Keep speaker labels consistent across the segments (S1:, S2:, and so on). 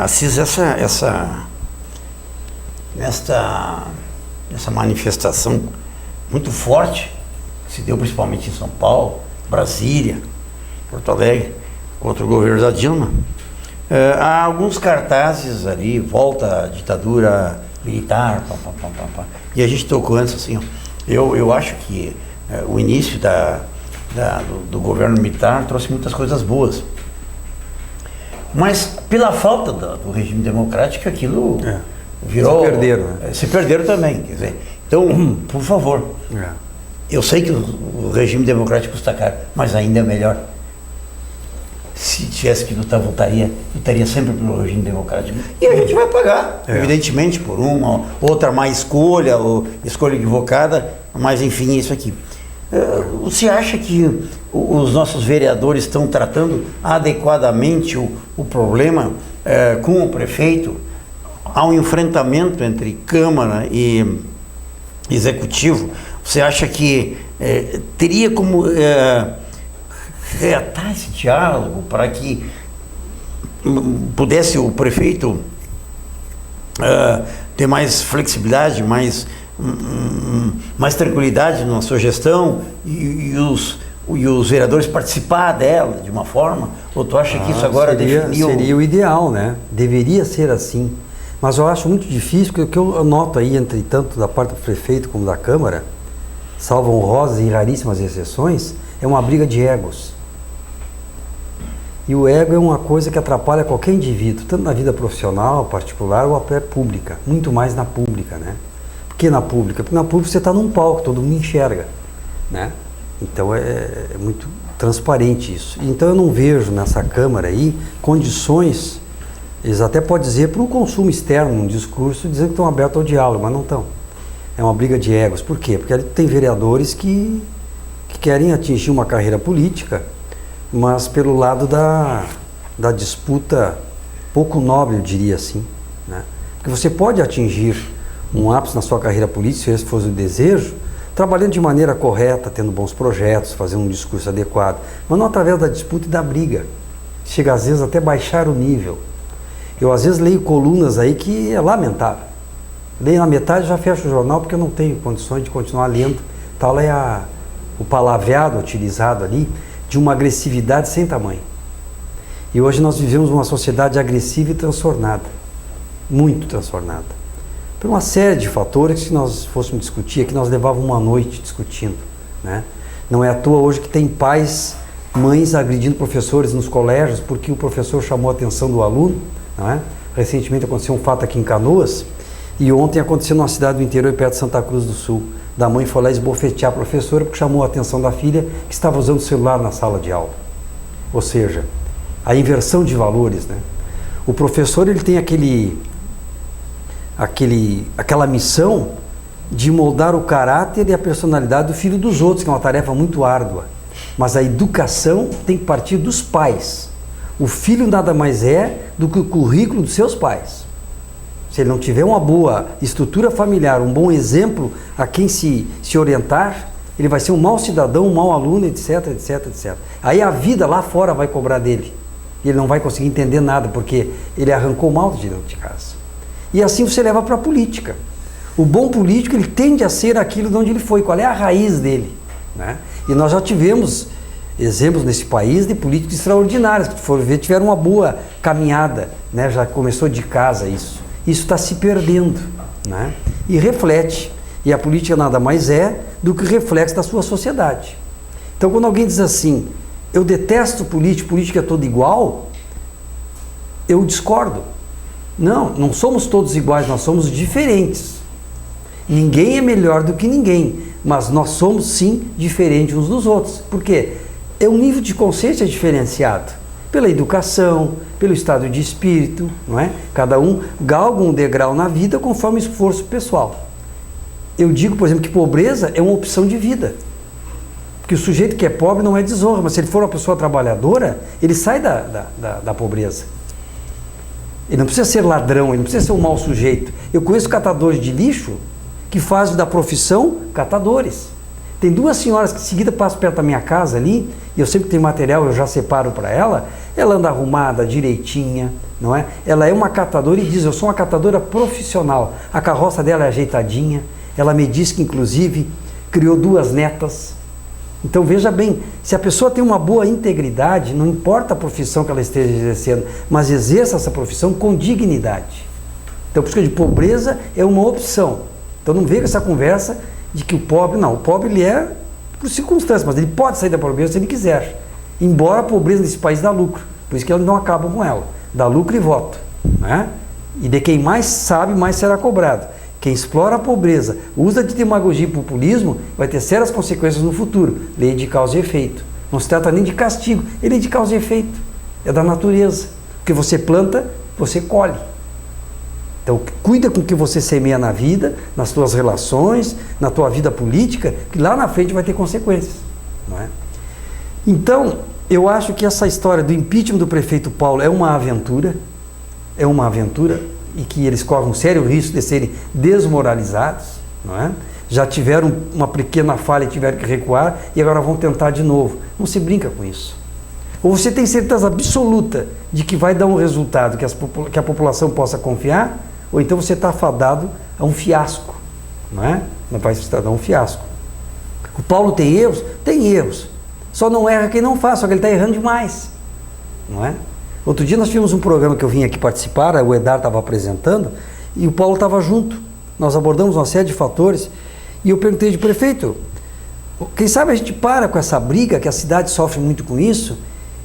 S1: Assis, essa manifestação muito forte, que se deu principalmente em São Paulo, Brasília, Porto Alegre, contra o governo da Dilma, há alguns cartazes ali, volta à ditadura militar, e a gente tocou antes assim, ó, eu acho que o início do governo militar trouxe muitas coisas boas, mas pela falta do regime democrático aquilo virou...
S2: Se perderam, né?
S1: Se perderam também, quer dizer, então, por favor, eu sei que o regime democrático custa caro, mas ainda é melhor. Se tivesse que lutar, lutaria sempre pelo regime democrático. E a gente vai pagar, evidentemente, por uma, outra má escolha, ou escolha equivocada, mas enfim, isso aqui. Você acha que os nossos vereadores estão tratando adequadamente o problema com o prefeito? Há um enfrentamento entre Câmara e Executivo. Você acha que teria como reatar esse diálogo para que pudesse o prefeito ter mais flexibilidade, mais tranquilidade na sua gestão e os vereadores participar dela de uma forma? Ou tu acha que isso agora
S2: seria o ideal, né? Deveria ser assim. Mas eu acho muito difícil, porque o que eu noto aí, entre tanto da parte do prefeito como da Câmara, salvo honrosas e raríssimas exceções, é uma briga de egos. E o ego é uma coisa que atrapalha qualquer indivíduo, tanto na vida profissional, particular ou até pública. Muito mais na pública, né? Por que na pública? Porque na pública você está num palco, todo mundo enxerga, né? Então é muito transparente isso. Então eu não vejo nessa Câmara aí condições, eles até podem dizer para o consumo externo, um discurso, dizendo que estão abertos ao diálogo, mas não estão. É uma briga de egos. Por quê? Porque tem vereadores que querem atingir uma carreira política, mas pelo lado da disputa pouco nobre, eu diria assim, né? Porque você pode atingir um ápice na sua carreira política, se esse fosse o desejo, trabalhando de maneira correta, tendo bons projetos, fazendo um discurso adequado, mas não através da disputa e da briga. Chega às vezes até baixar o nível. Eu às vezes leio colunas aí que é lamentável. Leio na metade e já fecho o jornal porque eu não tenho condições de continuar lendo. Tal é o palavreado utilizado ali de uma agressividade sem tamanho. E hoje nós vivemos uma sociedade agressiva e transtornada. Muito transtornada. Por uma série de fatores que, se nós fôssemos discutir aqui, nós levávamos uma noite discutindo, né? Não é à toa hoje que tem pais, mães agredindo professores nos colégios porque o professor chamou a atenção do aluno, não é? Recentemente aconteceu um fato aqui em Canoas e ontem aconteceu numa cidade do interior perto de Santa Cruz do Sul. Da mãe foi lá esbofetear a professora porque chamou a atenção da filha que estava usando o celular na sala de aula. Ou seja, a inversão de valores, né? O professor, ele tem aquela missão de moldar o caráter e a personalidade do filho dos outros, que é uma tarefa muito árdua. Mas a educação tem que partir dos pais. O filho nada mais é do que o currículo dos seus pais. Se ele não tiver uma boa estrutura familiar, um bom exemplo a quem se orientar, ele vai ser um mau cidadão, um mau aluno, etc, etc, etc. Aí a vida lá fora vai cobrar dele. E ele não vai conseguir entender nada, porque ele arrancou mal de dentro de casa. E assim você leva para a política. O bom político, ele tende a ser aquilo de onde ele foi, qual é a raiz dele, né? E nós já tivemos exemplos nesse país de políticos extraordinários, que foram ver, tiveram uma boa caminhada, né? Já começou de casa isso. Isso está se perdendo, né? E reflete. E a política nada mais é do que reflexo da sua sociedade. Então, quando alguém diz assim, eu detesto política é toda igual, eu discordo. Não somos todos iguais, nós somos diferentes. Ninguém é melhor do que ninguém, mas nós somos sim diferentes uns dos outros. Por quê? É um nível de consciência diferenciado. Pela educação, pelo estado de espírito, não é? Cada um galga um degrau na vida conforme o esforço pessoal. Eu digo, por exemplo, que pobreza é uma opção de vida. Porque o sujeito que é pobre não é desonra, mas se ele for uma pessoa trabalhadora, ele sai da pobreza. Ele não precisa ser ladrão, ele não precisa ser um mau sujeito. Eu conheço catadores de lixo que fazem da profissão catadores. Tem duas senhoras que em seguida passam perto da minha casa ali, e eu sempre tenho material, eu já separo para ela. Ela anda arrumada, direitinha, não é? Ela é uma catadora e diz, eu sou uma catadora profissional. A carroça dela é ajeitadinha. Ela me diz que, inclusive, criou 2 netas. Então, veja bem, se a pessoa tem uma boa integridade, não importa a profissão que ela esteja exercendo, mas exerça essa profissão com dignidade. Então, por isso que eu digo, pobreza é uma opção. Então, não veja essa conversa de que o pobre, não, o pobre ele é por circunstâncias, mas ele pode sair da pobreza se ele quiser. Embora a pobreza nesse país dá lucro, por isso que eles não acabam com ela. Dá lucro e voto, né? E de quem mais sabe, mais será cobrado. Quem explora a pobreza, usa de demagogia e populismo, vai ter sérias consequências no futuro. Lei de causa e efeito. Não se trata nem de castigo, é lei de causa e efeito. É da natureza. O que você planta, você colhe. Então, cuida com o que você semeia na vida, nas suas relações, na tua vida política, que lá na frente vai ter consequências, não é? Então, eu acho que essa história do impeachment do prefeito Paulo é uma aventura, e que eles correm um sério risco de serem desmoralizados, não é? Já tiveram uma pequena falha e tiveram que recuar, e agora vão tentar de novo. Não se brinca com isso. Ou você tem certeza absoluta de que vai dar um resultado que a população possa confiar, ou então você está afadado a um fiasco, não é? Não vai se dar um fiasco. O Paulo tem erros? Tem erros. Só não erra quem não faz, só que ele está errando demais, não é? Outro dia nós tivemos um programa que eu vim aqui participar, o Edar estava apresentando, e o Paulo estava junto. Nós abordamos uma série de fatores, e eu perguntei de prefeito, quem sabe a gente para com essa briga, que a cidade sofre muito com isso,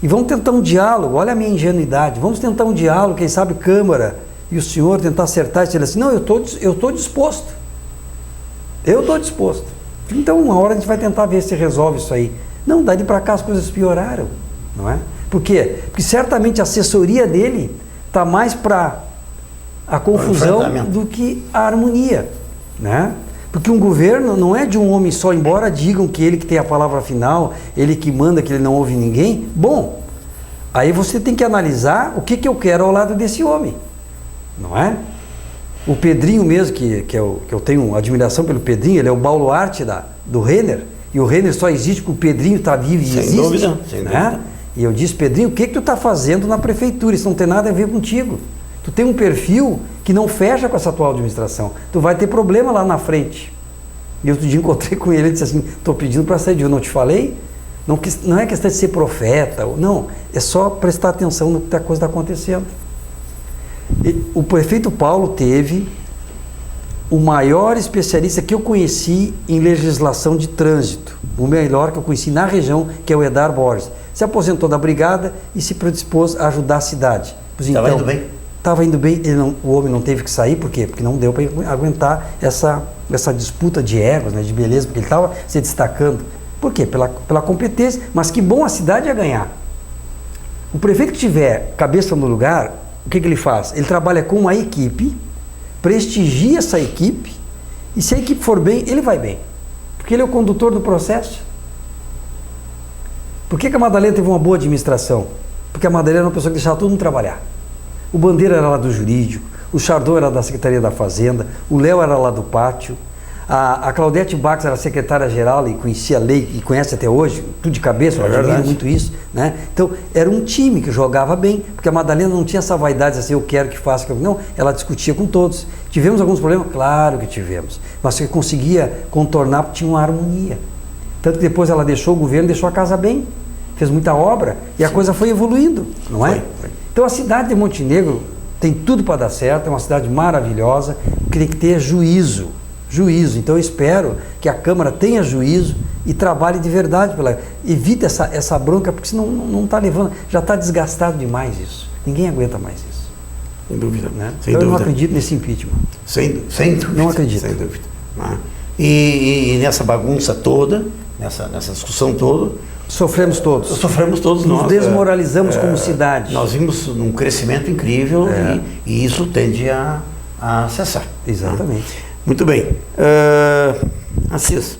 S2: e vamos tentar um diálogo, olha a minha ingenuidade, vamos tentar um diálogo, quem sabe Câmara e o senhor tentar acertar, e ele assim, não, eu estou disposto. Eu estou disposto. Então, uma hora a gente vai tentar ver se resolve isso aí. Não, daí para cá as coisas pioraram, não é? Por quê? Porque certamente a assessoria dele está mais para a confusão do que a harmonia, né? Porque um governo não é de um homem só, embora digam que ele que tem a palavra final, ele que manda, que ele não ouve ninguém. Bom, aí você tem que analisar o que eu quero ao lado desse homem, não é? O Pedrinho mesmo, que eu tenho admiração pelo Pedrinho, ele é o baluarte do Renner, e o Renner só existe porque o Pedrinho está vivo e existe. Sem dúvida. E eu disse, Pedrinho, o que tu está fazendo na prefeitura? Isso não tem nada a ver contigo. Tu tem um perfil que não fecha com essa atual administração. Tu vai ter problema lá na frente. E outro dia encontrei com ele e disse assim, estou pedindo para sair de eu não te falei? Não é questão de ser profeta, não, é só prestar atenção no que a coisa está acontecendo. O prefeito Paulo teve o maior especialista que eu conheci em legislação de trânsito, o melhor que eu conheci na região, que é o Edar Borges. Se aposentou da brigada e se predispôs a ajudar a cidade.
S1: Estava indo bem?
S2: Estava indo bem, o homem não teve que sair, por quê? Porque não deu para aguentar essa disputa de egos, né, de beleza, porque ele estava se destacando. Por quê? Pela competência, mas que bom a cidade ia ganhar. O prefeito que tiver cabeça no lugar, o que ele faz? Ele trabalha com uma equipe, prestigia essa equipe, e se a equipe for bem, ele vai bem. Porque ele é o condutor do processo. Por que a Madalena teve uma boa administração? Porque a Madalena era uma pessoa que deixava todo mundo trabalhar. O Bandeira era lá do jurídico, o Chardon era da Secretaria da Fazenda, o Léo era lá do pátio, a Claudete Bax era secretária-geral e conhecia a lei e conhece até hoje, tudo de cabeça, eu admiro muito isso, né? Então, era um time que jogava bem, porque a Madalena não tinha essa vaidade assim, eu quero que faça, não, ela discutia com todos. Tivemos alguns problemas? Claro que tivemos, mas que conseguia contornar porque tinha uma harmonia. Tanto que depois ela deixou o governo, deixou a casa bem, fez muita obra e a coisa foi evoluindo, não é? Foi. Então a cidade de Montenegro tem tudo para dar certo, é uma cidade maravilhosa, que tem que ter juízo. Então eu espero que a Câmara tenha juízo e trabalhe de verdade, evite essa bronca, porque senão não está levando, já está desgastado demais isso, ninguém aguenta mais isso.
S1: Sem dúvida.
S2: Né? Sem então dúvida. Eu não acredito nesse impeachment.
S1: Sem dúvida.
S2: Não acredito.
S1: Sem dúvida. E nessa bagunça toda, nessa discussão toda,
S2: sofremos todos.
S1: Nos
S2: nós. Nos desmoralizamos como cidade.
S1: Nós vimos um crescimento incrível e isso tende a cessar.
S2: Exatamente.
S1: Muito bem. Assis,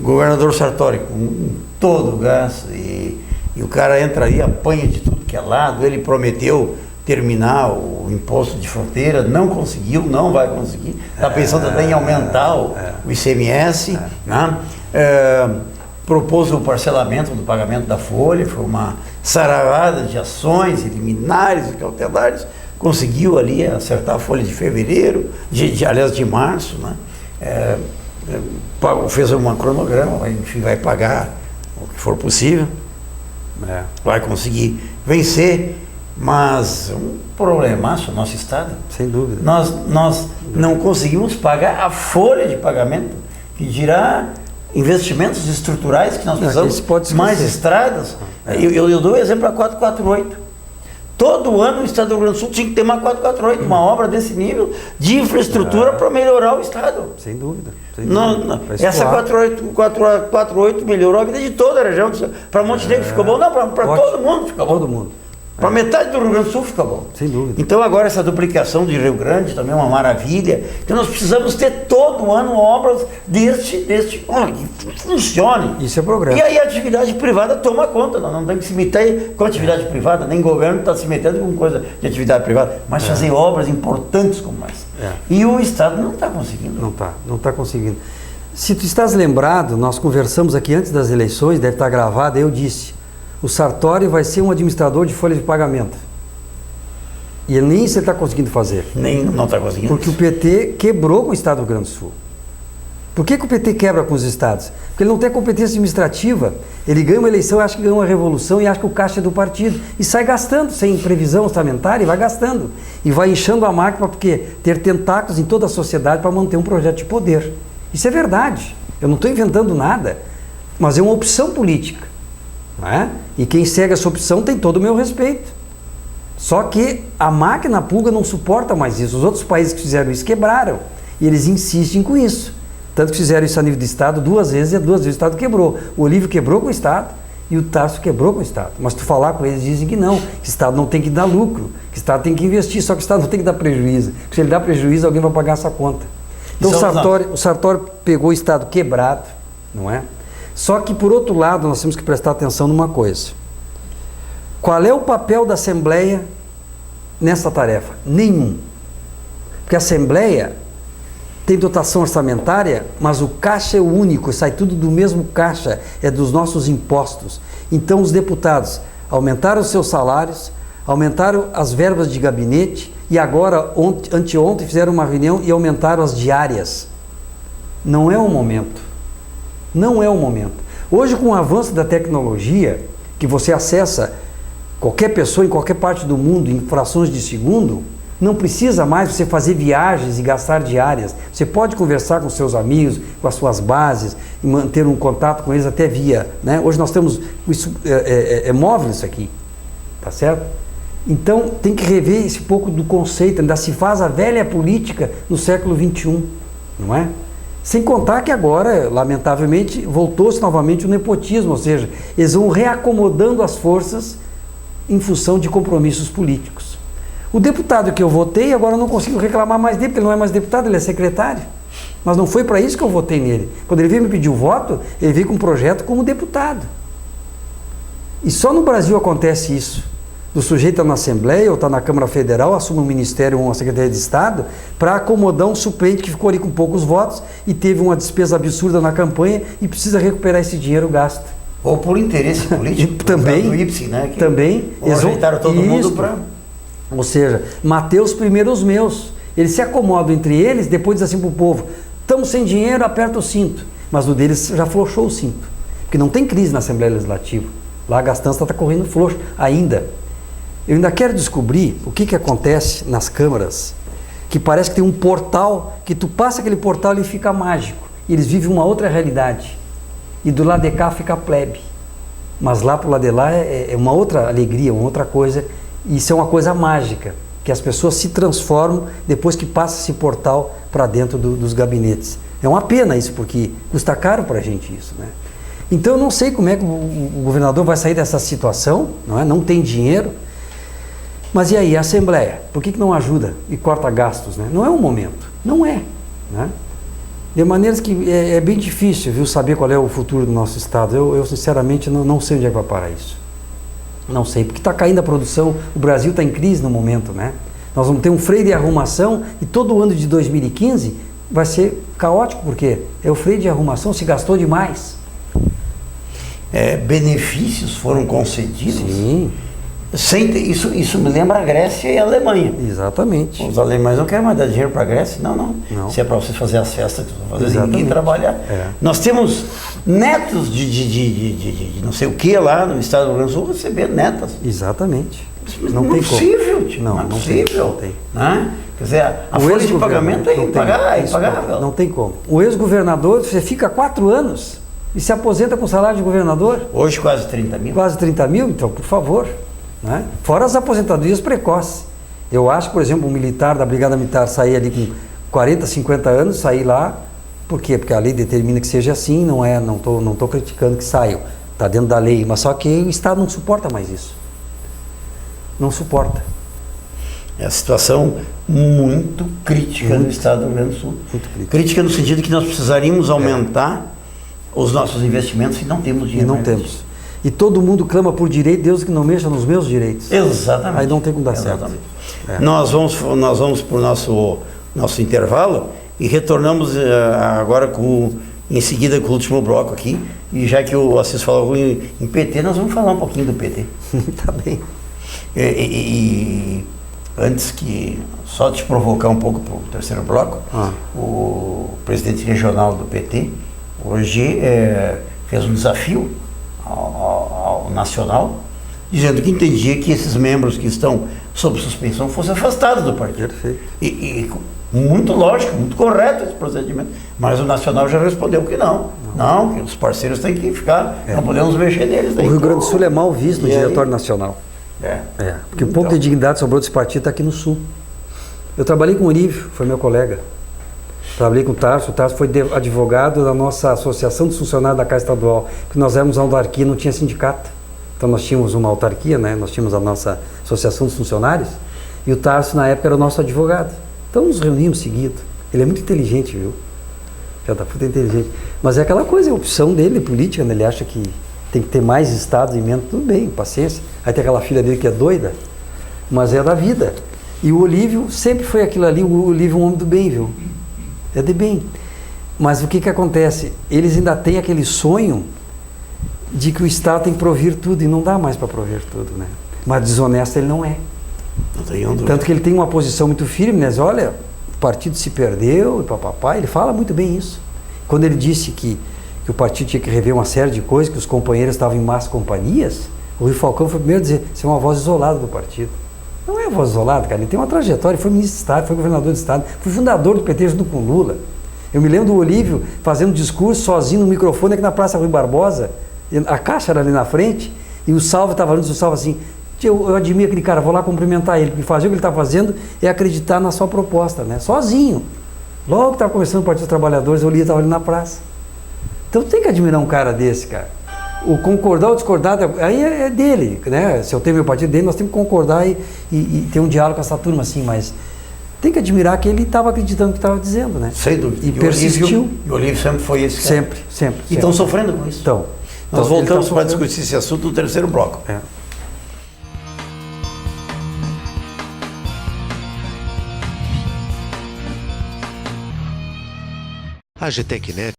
S1: governador Sartori, com todo o gás, e o cara entra aí, apanha de tudo que é lado, ele prometeu terminar o imposto de fronteira, não conseguiu, não vai conseguir, está pensando até em aumentar o ICMS, né? Propôs o parcelamento do pagamento da folha, foi uma sararada de ações, liminares e cautelares, conseguiu ali acertar a folha de fevereiro, aliás de março, né? Fez um cronograma, enfim, vai pagar o que for possível, vai conseguir vencer, mas um problemaço no nosso Estado.
S2: Sem dúvida.
S1: Nós não conseguimos pagar a folha de pagamento, que dirá investimentos estruturais que nós precisamos, mais estradas. Eu dou o exemplo da 448. Todo ano o Estado do Rio Grande do Sul tinha que ter uma 448, uma obra desse nível de infraestrutura para melhorar o Estado.
S2: Sem dúvida.
S1: Essa 448 melhorou a vida de toda a região. Para Montenegro ficou bom? Não, para todo mundo ficou bom.
S2: Todo mundo.
S1: Para metade do Rio Grande do Sul fica bom.
S2: Sem dúvida.
S1: Então agora essa duplicação de Rio Grande também é uma maravilha. Então nós precisamos ter todo ano obras que funcione.
S2: Isso é progresso.
S1: E aí a atividade privada toma conta. Nós não temos que se meter com a atividade privada, nem o governo está se metendo com coisa de atividade privada, mas fazer obras importantes como essa. E o Estado não está conseguindo.
S2: Não está conseguindo. Se tu estás lembrado, nós conversamos aqui antes das eleições, deve estar gravado, eu disse: o Sartori vai ser um administrador de folha de pagamento. E ele nem isso ele está conseguindo fazer.
S1: Não está conseguindo.
S2: Porque o PT quebrou com o Estado do Rio Grande do Sul. Por que o PT quebra com os estados? Porque ele não tem competência administrativa. Ele ganha uma eleição, acha que ganha uma revolução e acha que o caixa é do partido. E sai gastando, sem previsão orçamentária, e vai gastando. E vai inchando a máquina para ter tentáculos em toda a sociedade para manter um projeto de poder. Isso é verdade. Eu não estou inventando nada. Mas é uma opção política. Não é? E quem segue essa opção tem todo o meu respeito. Só que a máquina pública não suporta mais isso. Os outros países que fizeram isso quebraram. E eles insistem com isso. Tanto que fizeram isso a nível de Estado 2 vezes e 2 vezes o Estado quebrou. O Olívio quebrou com o Estado e o Tarso quebrou com o Estado. Mas tu falar com eles, dizem que não, que o Estado não tem que dar lucro, que o Estado tem que investir, só que o Estado não tem que dar prejuízo. Porque se ele dá prejuízo, alguém vai pagar essa conta. Então o Sartori pegou o Estado quebrado, não é? Só que, por outro lado, nós temos que prestar atenção numa coisa. Qual é o papel da Assembleia nessa tarefa? Nenhum. Porque a Assembleia tem dotação orçamentária, mas o caixa é o único, sai tudo do mesmo caixa, é dos nossos impostos. Então os deputados aumentaram os seus salários, aumentaram as verbas de gabinete e agora, anteontem, fizeram uma reunião e aumentaram as diárias. Não é o momento. Não é o momento. Hoje, com o avanço da tecnologia, que você acessa qualquer pessoa em qualquer parte do mundo em frações de segundo, não precisa mais você fazer viagens e gastar diárias. Você pode conversar com seus amigos, com as suas bases, e manter um contato com eles até via, né? Hoje nós temos isso, é móvel isso aqui, tá certo? Então tem que rever esse pouco do conceito, ainda se faz a velha política no século XXI, não é? Sem contar que agora, lamentavelmente, voltou-se novamente o nepotismo, ou seja, eles vão reacomodando as forças em função de compromissos políticos. O deputado que eu votei, agora eu não consigo reclamar mais dele, porque ele não é mais deputado, ele é secretário. Mas não foi para isso que eu votei nele. Quando ele veio me pedir o voto, ele veio com um projeto como deputado. E só no Brasil acontece isso. Do sujeito está na Assembleia ou está na Câmara Federal, assume um ministério ou uma Secretaria de Estado para acomodar um suplente que ficou ali com poucos votos e teve uma despesa absurda na campanha e precisa recuperar esse dinheiro gasto.
S1: Ou por interesse político.
S2: Também.
S1: Do Ipsen, né? Que
S2: também.
S1: Ajeitaram todo mundo para...
S2: Ou seja, Mateus primeiro os meus. Eles se acomodam entre eles, depois diz assim para o povo: estamos sem dinheiro, aperta o cinto. Mas o deles já flochou o cinto. Porque não tem crise na Assembleia Legislativa. Lá a gastança está correndo frouxo ainda. Eu ainda quero descobrir o que acontece nas câmaras, que parece que tem um portal, que tu passa aquele portal e ele fica mágico. E eles vivem uma outra realidade. E do lado de cá fica plebe. Mas lá pro lado de lá é uma outra alegria, uma outra coisa. Isso é uma coisa mágica, que as pessoas se transformam depois que passa esse portal para dentro dos gabinetes. É uma pena isso, porque custa caro para a gente isso, né? Então eu não sei como é que o governador vai sair dessa situação, não é? Não tem dinheiro. Mas e aí, a Assembleia? Por que não ajuda e corta gastos, né? Não é o momento, não é, né? De maneiras que é bem difícil, viu, saber qual é o futuro do nosso Estado. Eu sinceramente não sei onde é que vai parar isso. Não sei, porque está caindo a produção, o Brasil está em crise no momento, né? Nós vamos ter um freio de arrumação e todo o ano de 2015 vai ser caótico, porque o freio de arrumação se gastou demais.
S1: Benefícios foram concedidos.
S2: Sim.
S1: Isso me lembra a Grécia e a Alemanha.
S2: Exatamente.
S1: Os alemães não querem mais dar dinheiro para a Grécia, não. Se é para vocês fazer as festas que vocês vão fazer, ninguém trabalhar. Nós temos netos de não sei o que lá no estado do Rio Grande do Sul recebendo netas.
S2: Exatamente.
S1: Não tem possível, tipo, não é possível.
S2: Não tem.
S1: Né? Quer dizer, a folha de pagamento é impagável.
S2: Não tem como. O ex-governador, você fica 4 anos e se aposenta com salário de governador.
S1: Hoje quase 30 mil.
S2: Quase 30 mil, então, por favor. Né? Fora as aposentadorias precoces. Eu acho, por exemplo, um militar da Brigada Militar sair ali com 40, 50 anos, sair lá, por quê? Porque a lei determina que seja assim, não tô criticando que saiam, está dentro da lei, mas só que o Estado não suporta mais isso. Não suporta.
S1: É a situação muito crítica no estado do Rio Grande do Sul. Crítica no sentido que nós precisaríamos aumentar os nossos investimentos e não temos dinheiro.
S2: E não temos. E todo mundo clama por direito, Deus que não mexa nos meus direitos.
S1: Exatamente.
S2: Aí não tem como dar certo.
S1: Nós vamos para o nosso intervalo e retornamos agora em seguida com o último bloco aqui. E já que o Assis falou em PT, nós vamos falar um pouquinho do PT.
S2: Tá bem.
S1: E antes só te provocar um pouco para o terceiro bloco, o presidente regional do PT hoje fez um desafio ao nacional, dizendo que entendia que esses membros que estão sob suspensão fossem afastados do partido.
S2: Perfeito.
S1: E muito lógico, muito correto esse procedimento. Mas o nacional já respondeu que não, que os parceiros têm que ficar, não podemos mexer neles.
S2: O Rio Grande do Sul é mal visto no diretório nacional. Porque o pouco de dignidade sobrou desse partido está aqui no Sul. Eu trabalhei com o Olívio, foi meu colega. Trabalhei com o Tarso foi advogado da nossa Associação dos Funcionários da Caixa Estadual, porque nós éramos uma autarquia, não tinha sindicato. Então nós tínhamos uma autarquia, né? Nós tínhamos a nossa Associação dos Funcionários, e o Tarso na época era o nosso advogado. Então nos reunimos seguido. Ele é muito inteligente, viu? Já está muito inteligente. Mas é aquela coisa, a opção dele política, né? Ele acha que tem que ter mais estados e menos, tudo bem, paciência. Aí tem aquela filha dele que é doida, mas é da vida. E o Olívio sempre foi aquilo ali, o Olívio é um homem do bem, viu? É de bem. Mas o que acontece? Eles ainda têm aquele sonho de que o Estado tem que provir tudo, e não dá mais para prover tudo, né? Mas desonesto ele não é.
S1: Não tem onde.
S2: Tanto que ele tem uma posição muito firme, né? Olha, o partido se perdeu, e papapá, ele fala muito bem isso. Quando ele disse que o partido tinha que rever uma série de coisas, que os companheiros estavam em más companhias, o Rui Falcão foi o primeiro a dizer, você é uma voz isolada do partido. Não é voz isolada, cara, ele tem uma trajetória, foi ministro de Estado, foi governador de Estado, foi fundador do PT junto com o Lula. Eu me lembro do Olívio fazendo discurso sozinho no microfone aqui na Praça Rui Barbosa, a caixa era ali na frente, e o Salvo estava falando, o Salvo assim, eu admiro aquele cara, vou lá cumprimentar ele, porque fazer o que ele está fazendo é acreditar na sua proposta, né? Sozinho. Logo que estava começando o Partido dos Trabalhadores, o Olívio estava ali na praça. Então tem que admirar um cara desse, cara. O concordar ou discordar, aí é dele, né? Se eu tenho meu partido dele, nós temos que concordar e ter um diálogo com essa turma assim, mas tem que admirar que ele estava acreditando no que estava dizendo, né?
S1: Sem dúvida.
S2: E persistiu.
S1: E o Olívio sempre foi esse cara.
S2: Sempre.
S1: E estão sofrendo com isso.
S2: Então,
S1: nós voltamos para discutir esse assunto no terceiro bloco.
S3: A GTecnet